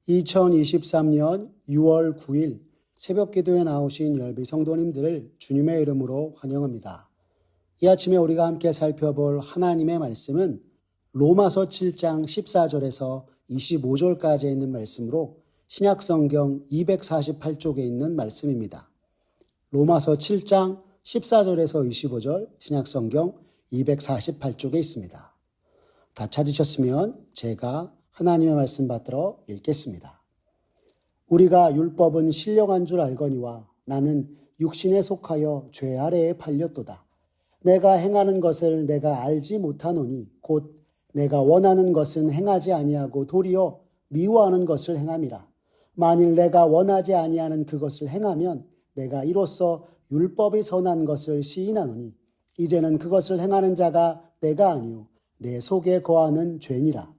2023년 6월 9일 새벽 기도에 나오신 열비 성도님들을 주님의 이름으로 환영합니다. 이 아침에 우리가 함께 살펴볼 하나님의 말씀은 로마서 7장 14절에서 25절까지 있는 말씀으로 신약성경 248쪽에 있는 말씀입니다. 로마서 7장 14절에서 25절 신약성경 248쪽에 있습니다. 다 찾으셨으면 제가 하나님의 말씀 받들어 읽겠습니다. 우리가 율법은 신령한 줄 알거니와 나는 육신에 속하여 죄 아래에 팔렸도다. 내가 행하는 것을 내가 알지 못하노니 곧 내가 원하는 것은 행하지 아니하고 도리어 미워하는 것을 행함이라. 만일 내가 원하지 아니하는 그것을 행하면 내가 이로써 율법이 선한 것을 시인하노니 이제는 그것을 행하는 자가 내가 아니요 내 속에 거하는 죄니라.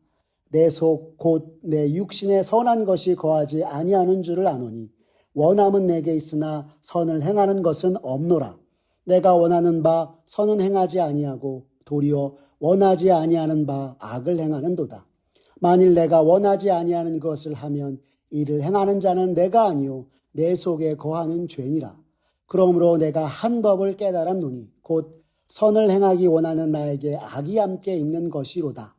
내 속 곧 내 육신에 선한 것이 거하지 아니하는 줄을 아노니 원함은 내게 있으나 선을 행하는 것은 없노라. 내가 원하는 바 선은 행하지 아니하고 도리어 원하지 아니하는 바 악을 행하는도다. 만일 내가 원하지 아니하는 것을 하면 이를 행하는 자는 내가 아니요 내 속에 거하는 죄니라. 그러므로 내가 한 법을 깨달았노니 곧 선을 행하기 원하는 나에게 악이 함께 있는 것이로다.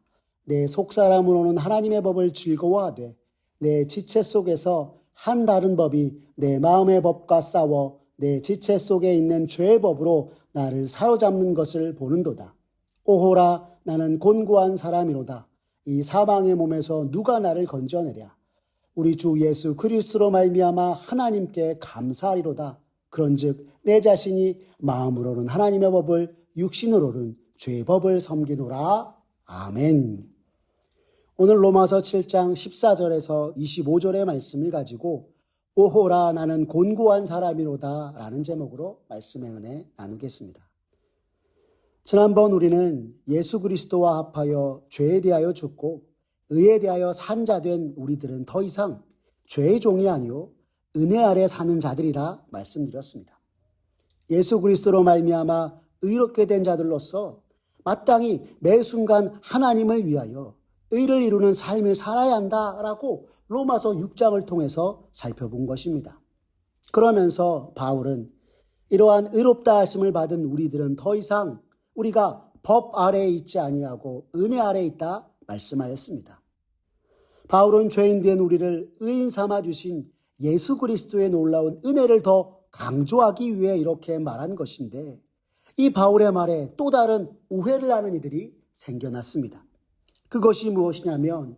내 속사람으로는 하나님의 법을 즐거워하되 내 지체 속에서 한 다른 법이 내 마음의 법과 싸워 내 지체 속에 있는 죄의 법으로 나를 사로잡는 것을 보는도다. 오호라 나는 곤고한 사람이로다. 이 사망의 몸에서 누가 나를 건져내랴. 우리 주 예수 그리스도로 말미암아 하나님께 감사하리로다. 그런즉 내 자신이 마음으로는 하나님의 법을 육신으로는 죄의 법을 섬기노라. 아멘. 오늘 로마서 7장 14절에서 25절의 말씀을 가지고 오호라 나는 곤고한 사람이로다 라는 제목으로 말씀의 은혜 나누겠습니다. 지난번 우리는 예수 그리스도와 합하여 죄에 대하여 죽고 의에 대하여 산 자 된 우리들은 더 이상 죄의 종이 아니요 은혜 아래 사는 자들이라 말씀드렸습니다. 예수 그리스도로 말미암아 의롭게 된 자들로서 마땅히 매 순간 하나님을 위하여 의를 이루는 삶을 살아야 한다라고 로마서 6장을 통해서 살펴본 것입니다. 그러면서 바울은 이러한 의롭다 하심을 받은 우리들은 더 이상 우리가 법 아래에 있지 아니하고 은혜 아래에 있다 말씀하였습니다. 바울은 죄인 된 우리를 의인 삼아 주신 예수 그리스도의 놀라운 은혜를 더 강조하기 위해 이렇게 말한 것인데 이 바울의 말에 또 다른 오해를 하는 이들이 생겨났습니다. 그것이 무엇이냐면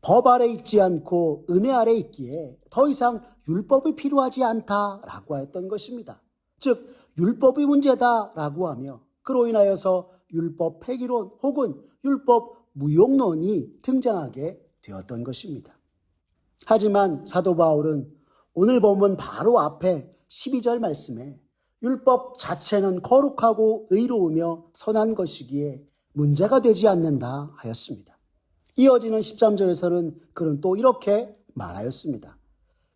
법 아래 있지 않고 은혜 아래 있기에 더 이상 율법이 필요하지 않다라고 했던 것입니다. 즉 율법이 문제다라고 하며 그로 인하여서 율법 폐기론 혹은 율법 무용론이 등장하게 되었던 것입니다. 하지만 사도 바울은 오늘 본문 바로 앞에 12절 말씀에 율법 자체는 거룩하고 의로우며 선한 것이기에 문제가 되지 않는다 하였습니다. 이어지는 13절에서는 그는 또 이렇게 말하였습니다.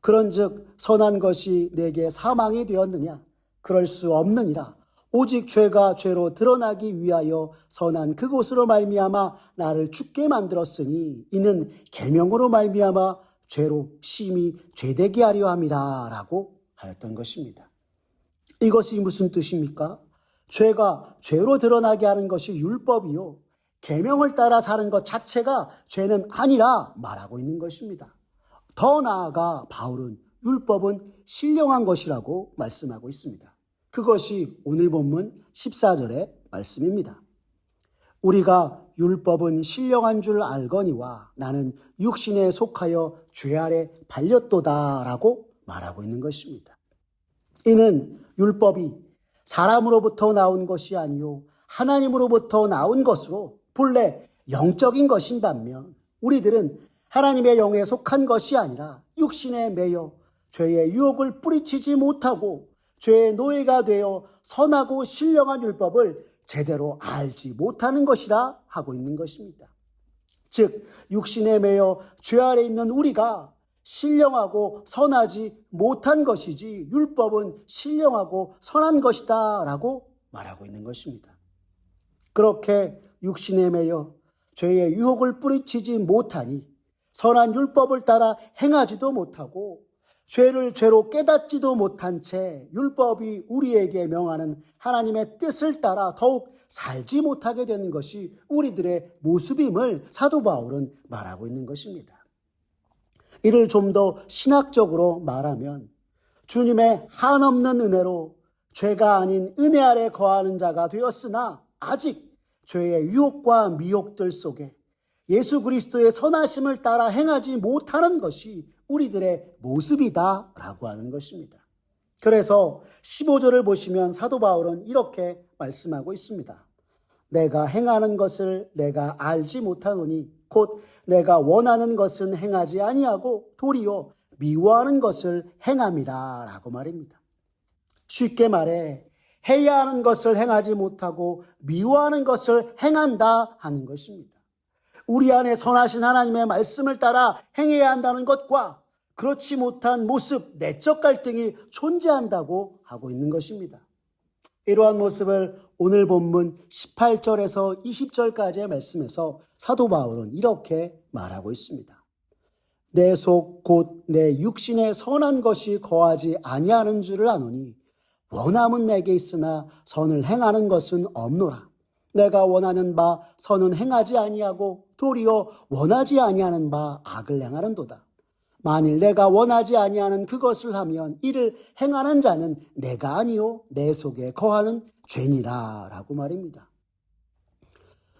그런즉 선한 것이 내게 사망이 되었느냐? 그럴 수 없느니라. 오직 죄가 죄로 드러나기 위하여 선한 그곳으로 말미암아 나를 죽게 만들었으니 이는 계명으로 말미암아 죄로 심히 죄되게 하려 함이라 라고 하였던 것입니다. 이것이 무슨 뜻입니까? 죄가 죄로 드러나게 하는 것이 율법이요. 계명을 따라 사는 것 자체가 죄는 아니라 말하고 있는 것입니다. 더 나아가 바울은 율법은 신령한 것이라고 말씀하고 있습니다. 그것이 오늘 본문 14절의 말씀입니다. 우리가 율법은 신령한 줄 알거니와 나는 육신에 속하여 죄 아래 팔렸도다 라고 말하고 있는 것입니다. 이는 율법이 사람으로부터 나온 것이 아니요 하나님으로부터 나온 것으로 본래 영적인 것인 반면 우리들은 하나님의 영에 속한 것이 아니라 육신에 매여 죄의 유혹을 뿌리치지 못하고 죄의 노예가 되어 선하고 신령한 율법을 제대로 알지 못하는 것이라 하고 있는 것입니다. 즉 육신에 매여 죄 아래 있는 우리가 신령하고 선하지 못한 것이지 율법은 신령하고 선한 것이다 라고 말하고 있는 것입니다. 그렇게 육신에 매여 죄의 유혹을 뿌리치지 못하니 선한 율법을 따라 행하지도 못하고 죄를 죄로 깨닫지도 못한 채 율법이 우리에게 명하는 하나님의 뜻을 따라 더욱 살지 못하게 되는 것이 우리들의 모습임을 사도 바울은 말하고 있는 것입니다. 이를 좀 더 신학적으로 말하면 주님의 한없는 은혜로 죄가 아닌 은혜 아래 거하는 자가 되었으나 아직 죄의 유혹과 미혹들 속에 예수 그리스도의 선하심을 따라 행하지 못하는 것이 우리들의 모습이다라고 하는 것입니다. 그래서 15절을 보시면 사도 바울은 이렇게 말씀하고 있습니다. 내가 행하는 것을 내가 알지 못하노니 곧 내가 원하는 것은 행하지 아니하고 도리어 미워하는 것을 행함이라 라고 말입니다. 쉽게 말해 해야 하는 것을 행하지 못하고 미워하는 것을 행한다 하는 것입니다. 우리 안에 선하신 하나님의 말씀을 따라 행해야 한다는 것과 그렇지 못한 모습, 내적 갈등이 존재한다고 하고 있는 것입니다. 이러한 모습을 오늘 본문 18절에서 20절까지의 말씀에서 사도 바울은 이렇게 말하고 있습니다. 내 속 곧 내 육신에 선한 것이 거하지 아니하는 줄을 아노니 원함은 내게 있으나 선을 행하는 것은 없노라. 내가 원하는 바 선은 행하지 아니하고 도리어 원하지 아니하는 바 악을 행하는도다. 만일 내가 원하지 아니하는 그것을 하면 이를 행하는 자는 내가 아니요 내 속에 거하는 죄니라 라고 말입니다.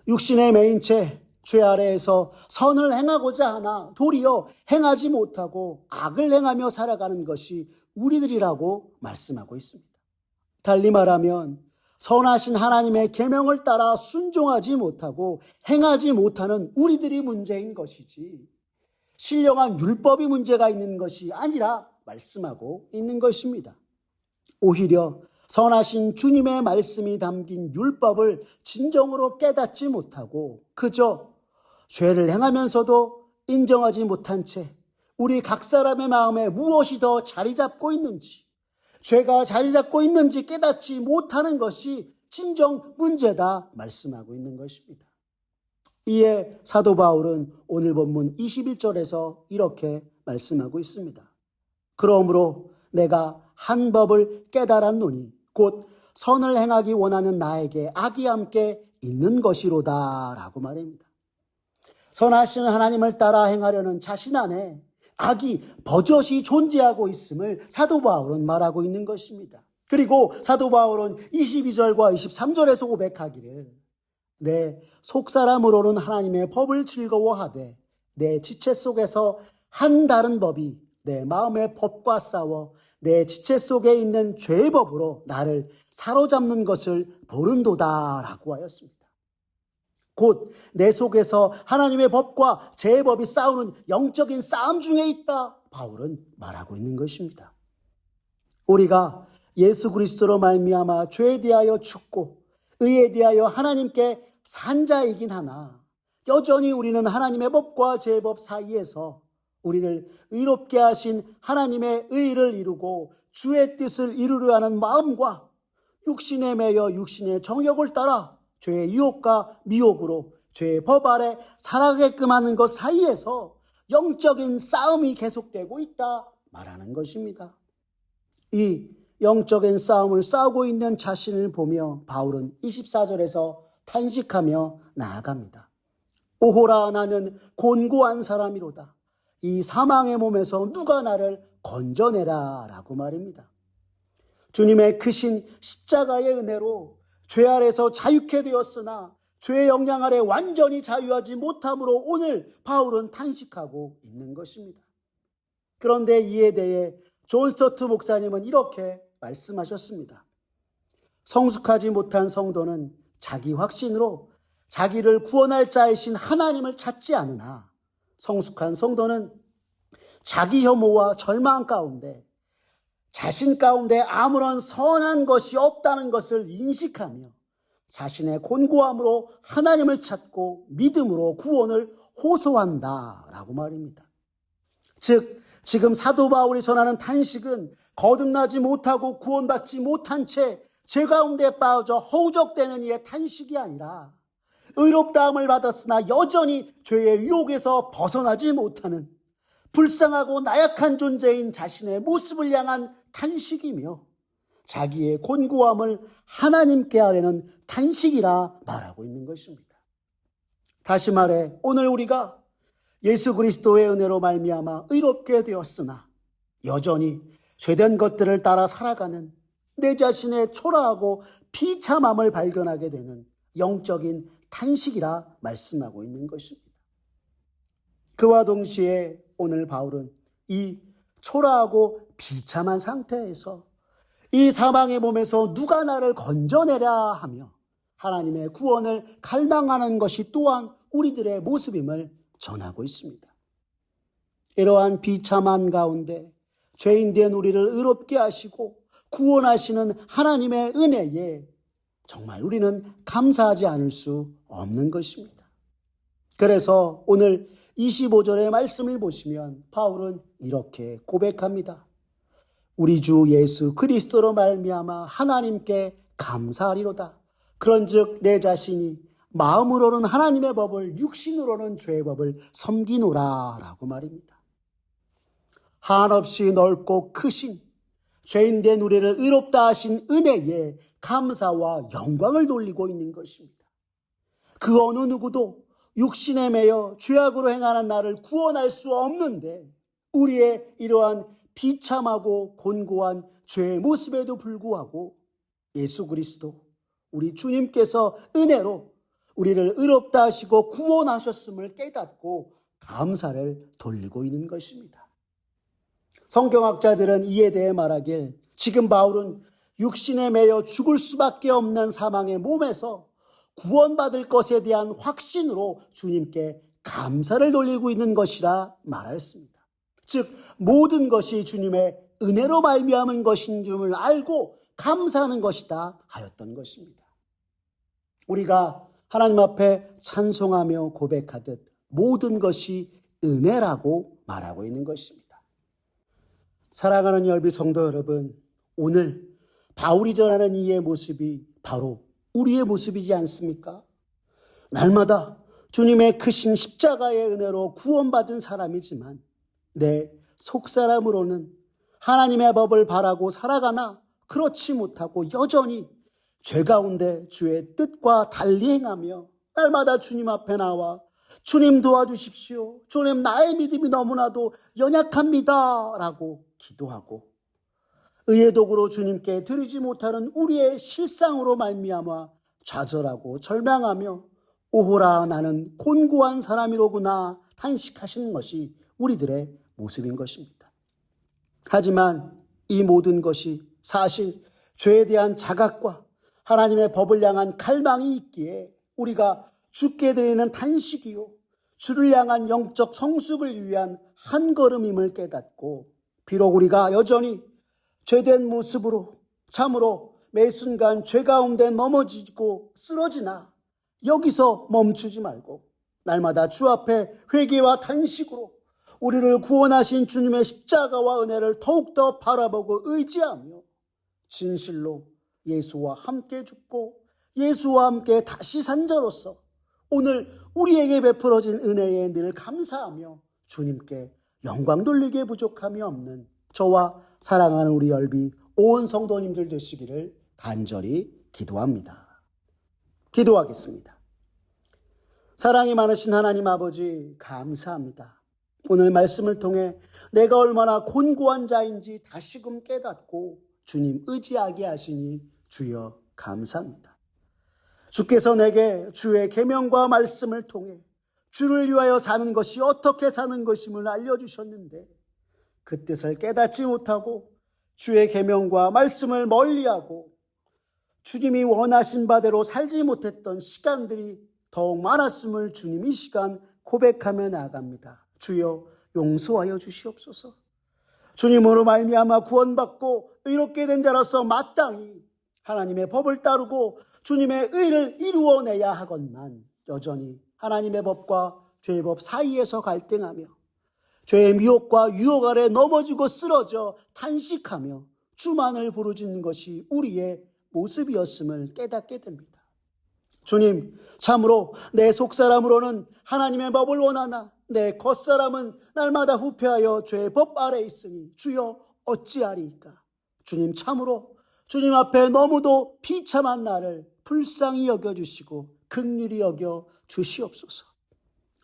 육신의 매인 채 죄 아래에서 선을 행하고자 하나 도리어 행하지 못하고 악을 행하며 살아가는 것이 우리들이라고 말씀하고 있습니다. 달리 말하면 선하신 하나님의 계명을 따라 순종하지 못하고 행하지 못하는 우리들이 문제인 것이지 신령한 율법이 문제가 있는 것이 아니라 말씀하고 있는 것입니다. 오히려 선하신 주님의 말씀이 담긴 율법을 진정으로 깨닫지 못하고 그저 죄를 행하면서도 인정하지 못한 채 우리 각 사람의 마음에 무엇이 더 자리 잡고 있는지, 죄가 자리 잡고 있는지 깨닫지 못하는 것이 진정 문제다 말씀하고 있는 것입니다. 이에 사도 바울은 오늘 본문 21절에서 이렇게 말씀하고 있습니다. 그러므로 내가 한 법을 깨달았노니 곧 선을 행하기 원하는 나에게 악이 함께 있는 것이로다 라고 말합니다. 선하신 하나님을 따라 행하려는 자신 안에 악이 버젓이 존재하고 있음을 사도 바울은 말하고 있는 것입니다. 그리고 사도 바울은 22절과 23절에서 고백하기를 내 속사람으로는 하나님의 법을 즐거워하되 내 지체 속에서 한 다른 법이 내 마음의 법과 싸워 내 지체 속에 있는 죄의 법으로 나를 사로잡는 것을 보는도다 라고 하였습니다. 곧 내 속에서 하나님의 법과 죄의 법이 싸우는 영적인 싸움 중에 있다 바울은 말하고 있는 것입니다. 우리가 예수 그리스도로 말미암아 죄에 대하여 죽고 의에 대하여 하나님께 산 자이긴 하나 여전히 우리는 하나님의 법과 죄의 법 사이에서 우리를 의롭게 하신 하나님의 의를 이루고 주의 뜻을 이루려 하는 마음과 육신에 매여 육신의 정욕을 따라 죄의 유혹과 미혹으로 죄의 법 아래 살아가게끔 하는 것 사이에서 영적인 싸움이 계속되고 있다 말하는 것입니다. 이 영적인 싸움을 싸우고 있는 자신을 보며 바울은 24절에서 탄식하며 나아갑니다. 오호라 나는 곤고한 사람이로다. 이 사망의 몸에서 누가 나를 건져내라 라고 말입니다. 주님의 크신 십자가의 은혜로 죄 아래서 자유케 되었으나 죄의 영향 아래 완전히 자유하지 못함으로 오늘 바울은 탄식하고 있는 것입니다. 그런데 이에 대해 존 스토트 목사님은 이렇게 말씀하셨습니다. 성숙하지 못한 성도는 자기 확신으로 자기를 구원할 자이신 하나님을 찾지 않으나 성숙한 성도는 자기 혐오와 절망 가운데 자신 가운데 아무런 선한 것이 없다는 것을 인식하며 자신의 곤고함으로 하나님을 찾고 믿음으로 구원을 호소한다라고 말입니다. 즉 지금 사도 바울이 전하는 탄식은 거듭나지 못하고 구원받지 못한 채 죄 가운데 빠져 허우적대는 이의 탄식이 아니라 의롭다함을 받았으나 여전히 죄의 유혹에서 벗어나지 못하는 불쌍하고 나약한 존재인 자신의 모습을 향한 탄식이며 자기의 곤고함을 하나님께 아뢰는 탄식이라 말하고 있는 것입니다. 다시 말해 오늘 우리가 예수 그리스도의 은혜로 말미암아 의롭게 되었으나 여전히 죄된 것들을 따라 살아가는 내 자신의 초라하고 비참함을 발견하게 되는 영적인 탄식이라 말씀하고 있는 것입니다. 그와 동시에 오늘 바울은 이 초라하고 비참한 상태에서 이 사망의 몸에서 누가 나를 건져내랴 하며 하나님의 구원을 갈망하는 것이 또한 우리들의 모습임을 전하고 있습니다. 이러한 비참한 가운데 죄인된 우리를 의롭게 하시고 구원하시는 하나님의 은혜에 정말 우리는 감사하지 않을 수 없는 것입니다. 그래서 오늘 25절의 말씀을 보시면 바울은 이렇게 고백합니다. 우리 주 예수 그리스도로 말미암아 하나님께 감사하리로다. 그런즉 내 자신이 마음으로는 하나님의 법을 육신으로는 죄의 법을 섬기노라 라고 말입니다. 한없이 넓고 크신 죄인된 우리를 의롭다 하신 은혜에 감사와 영광을 돌리고 있는 것입니다. 그 어느 누구도 육신에 매여 죄악으로 행하는 나를 구원할 수 없는데 우리의 이러한 비참하고 곤고한 죄의 모습에도 불구하고 예수 그리스도 우리 주님께서 은혜로 우리를 의롭다 하시고 구원하셨음을 깨닫고 감사를 돌리고 있는 것입니다. 성경학자들은 이에 대해 말하길 지금 바울은 육신에 매여 죽을 수밖에 없는 사망의 몸에서 구원받을 것에 대한 확신으로 주님께 감사를 돌리고 있는 것이라 말하였습니다. 즉 모든 것이 주님의 은혜로 말미암은 것인 줄을 알고 감사하는 것이다 하였던 것입니다. 우리가 하나님 앞에 찬송하며 고백하듯 모든 것이 은혜라고 말하고 있는 것입니다. 사랑하는 열비 성도 여러분, 오늘 바울이 전하는 이의 모습이 바로 우리의 모습이지 않습니까? 날마다 주님의 크신 십자가의 은혜로 구원받은 사람이지만 내 속사람으로는 하나님의 법을 바라고 살아가나 그렇지 못하고 여전히 죄 가운데 주의 뜻과 달리 행하며 날마다 주님 앞에 나와 주님 도와주십시오. 주님 나의 믿음이 너무나도 연약합니다. 라고 기도하고 의의 도구로 주님께 드리지 못하는 우리의 실상으로 말미암아 좌절하고 절망하며 오호라 나는 곤고한 사람이로구나 탄식하시는 것이 우리들의 모습인 것입니다. 하지만 이 모든 것이 사실 죄에 대한 자각과 하나님의 법을 향한 갈망이 있기에 우리가 주께 드리는 탄식이요 주를 향한 영적 성숙을 위한 한 걸음임을 깨닫고 비록 우리가 여전히 죄된 모습으로 참으로 매 순간 죄 가운데 넘어지고 쓰러지나 여기서 멈추지 말고 날마다 주 앞에 회개와 탄식으로 우리를 구원하신 주님의 십자가와 은혜를 더욱더 바라보고 의지하며 진실로 예수와 함께 죽고 예수와 함께 다시 산 자로서 오늘 우리에게 베풀어진 은혜에 늘 감사하며 주님께 영광 돌리기에 부족함이 없는 저와 사랑하는 우리 열비 온 성도님들 되시기를 간절히 기도합니다. 기도하겠습니다. 사랑이 많으신 하나님 아버지 감사합니다. 오늘 말씀을 통해 내가 얼마나 곤고한 자인지 다시금 깨닫고 주님 의지하게 하시니 주여 감사합니다. 주께서 내게 주의 계명과 말씀을 통해 주를 위하여 사는 것이 어떻게 사는 것임을 알려주셨는데 그 뜻을 깨닫지 못하고 주의 계명과 말씀을 멀리하고 주님이 원하신 바대로 살지 못했던 시간들이 더욱 많았음을 주님 이 시간 고백하며 나아갑니다. 주여 용서하여 주시옵소서. 주님으로 말미암아 구원받고 의롭게 된 자로서 마땅히 하나님의 법을 따르고 주님의 의를 이루어내야 하건만 여전히 하나님의 법과 죄의 법 사이에서 갈등하며 죄의 미혹과 유혹 아래 넘어지고 쓰러져 탄식하며 주만을 부르짖는 것이 우리의 모습이었음을 깨닫게 됩니다. 주님, 참으로 내 속사람으로는 하나님의 법을 원하나 내 겉사람은 날마다 후패하여 죄의 법 아래 있으니 주여 어찌하리이까. 주님, 참으로 주님 앞에 너무도 비참한 나를 불쌍히 여겨주시고 긍휼히 여겨 주시옵소서.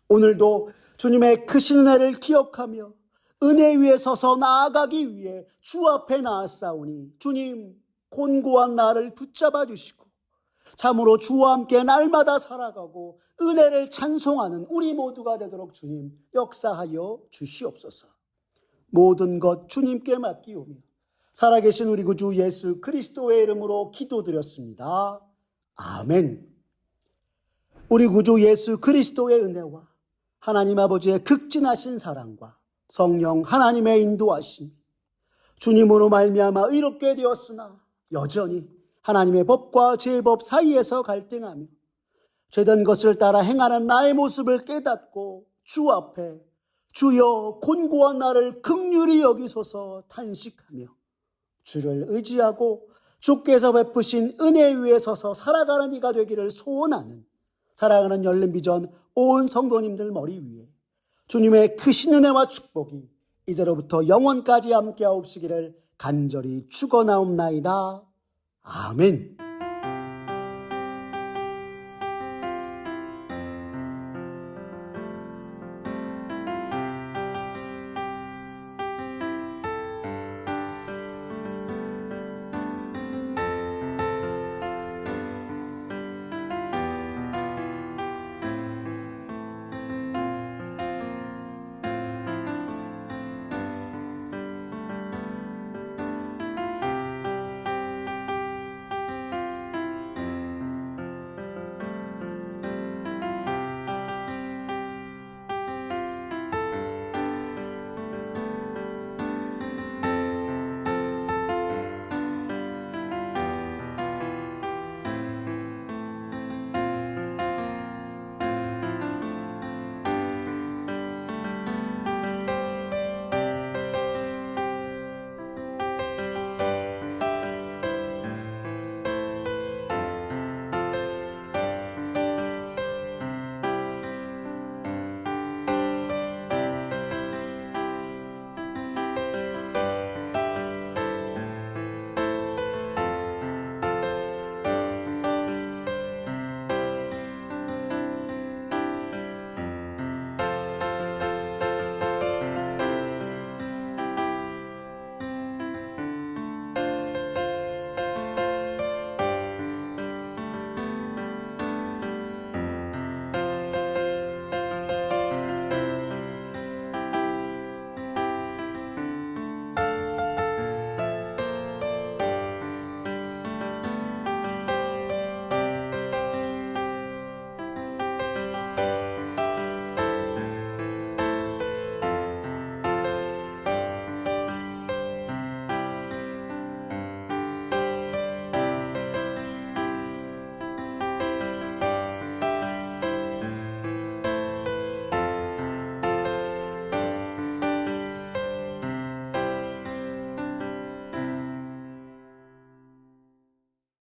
오늘도 주님의 크신 은혜를 기억하며 은혜 위에 서서 나아가기 위해 주 앞에 나아싸우니 주님, 곤고한 나를 붙잡아 주시고 참으로 주와 함께 날마다 살아가고 은혜를 찬송하는 우리 모두가 되도록 주님 역사하여 주시옵소서. 모든 것 주님께 맡기오며 살아계신 우리 구주 예수 그리스도의 이름으로 기도드렸습니다. 아멘. 우리 구주 예수 그리스도의 은혜와 하나님 아버지의 극진하신 사랑과 성령 하나님의 인도하심, 주님으로 말미암아 의롭게 되었으나 여전히 하나님의 법과 죄의 법 사이에서 갈등하며 죄된 것을 따라 행하는 나의 모습을 깨닫고 주 앞에 주여 곤고한 나를 긍휼히 여기소서 탄식하며 주를 의지하고 주께서 베푸신 은혜 위에 서서 살아가는 이가 되기를 소원하는 사랑하는 열린비전 온 성도님들 머리 위에 주님의 크신 은혜와 축복이 이제로부터 영원까지 함께하옵시기를 간절히 축원하옵나이다. 아멘.